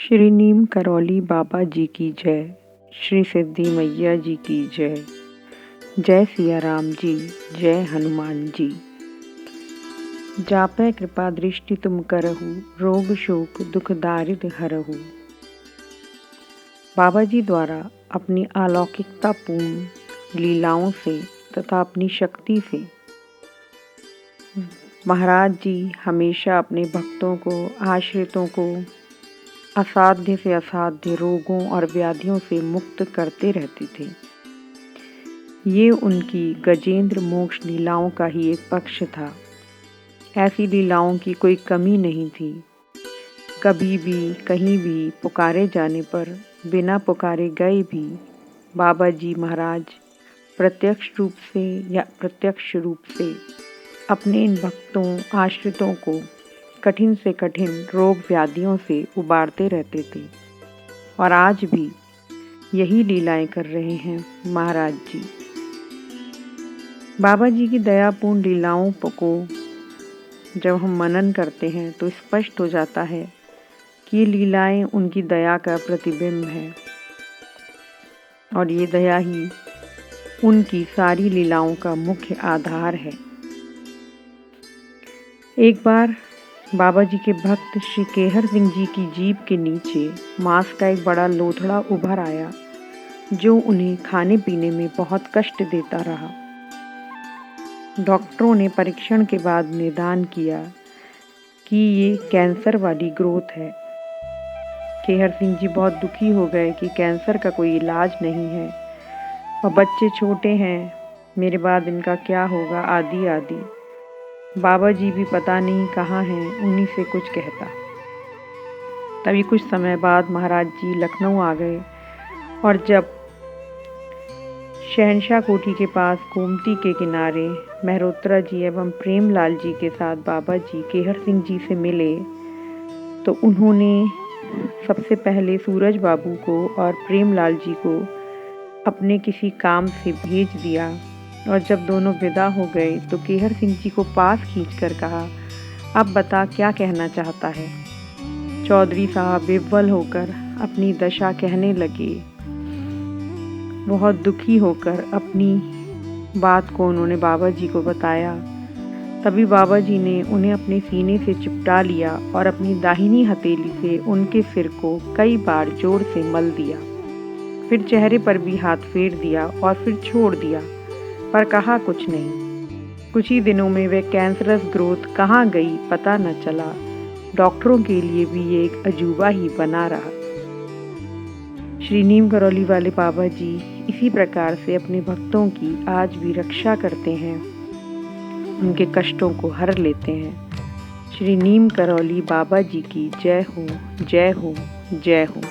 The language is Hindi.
श्री नीम करौली बाबा जी की जय। श्री सिद्धि मैया जी की जय। जय सिया राम जी, जय हनुमान जी। जापै कृपा दृष्टि तुम करहु, रोग शोक दुख दारिद्र हरहु। बाबा जी द्वारा अपनी अलौकिकतापूर्ण लीलाओं से तथा अपनी शक्ति से महाराज जी हमेशा अपने भक्तों को, आश्रितों को असाध्य से असाध्य रोगों और व्याधियों से मुक्त करते रहते थे। ये उनकी गजेंद्र मोक्ष लीलाओं का ही एक पक्ष था। ऐसी लीलाओं की कोई कमी नहीं थी। कभी भी कहीं भी पुकारे जाने पर, बिना पुकारे गए भी बाबा जी महाराज प्रत्यक्ष रूप से या अप्रत्यक्ष रूप से अपने इन भक्तों, आश्रितों को कठिन से कठिन रोग व्याधियों से उबारते रहते थे। और आज भी यही लीलाएं कर रहे हैं महाराज जी। बाबा जी की दयापूर्ण लीलाओं को जब हम मनन करते हैं तो स्पष्ट हो जाता है कि ये लीलाएं उनकी दया का प्रतिबिंब है और ये दया ही उनकी सारी लीलाओं का मुख्य आधार है। एक बार बाबा जी के भक्त श्री केहर सिंह जी की जीभ के नीचे मांस का एक बड़ा लोथड़ा उभर आया, जो उन्हें खाने पीने में बहुत कष्ट देता रहा। डॉक्टरों ने परीक्षण के बाद निदान किया कि ये कैंसर वाली ग्रोथ है। केहर सिंह जी बहुत दुखी हो गए कि कैंसर का कोई इलाज नहीं है और बच्चे छोटे हैं, मेरे बाद इनका क्या होगा, आदि आदि। बाबा जी भी पता नहीं कहाँ हैं, उन्हीं से कुछ कहता। तभी कुछ समय बाद महाराज जी लखनऊ आ गए और जब शहनशाह कोठी के पास गोमती के किनारे मेहरोत्रा जी एवं प्रेमलाल जी के साथ बाबा जी केहर सिंह जी से मिले तो उन्होंने सबसे पहले सूरज बाबू को और प्रेमलाल जी को अपने किसी काम से भेज दिया। और जब दोनों विदा हो गए तो केहर सिंह जी को पास खींचकर कहा, अब बता क्या कहना चाहता है। चौधरी साहब विह्वल होकर अपनी दशा कहने लगे। बहुत दुखी होकर अपनी बात को उन्होंने बाबा जी को बताया। तभी बाबा जी ने उन्हें अपने सीने से चिपटा लिया और अपनी दाहिनी हथेली से उनके सिर को कई बार जोर से मल दिया। फिर चेहरे पर भी हाथ फेर दिया और फिर छोड़ दिया, पर कहा कुछ नहीं। कुछ ही दिनों में वह कैंसरस ग्रोथ कहाँ गई पता न चला। डॉक्टरों के लिए भी ये एक अजूबा ही बना रहा। श्री नीम करौली वाले बाबा जी इसी प्रकार से अपने भक्तों की आज भी रक्षा करते हैं, उनके कष्टों को हर लेते हैं। श्री नीम करौली बाबा जी की जय हो, जय हो, जय हो।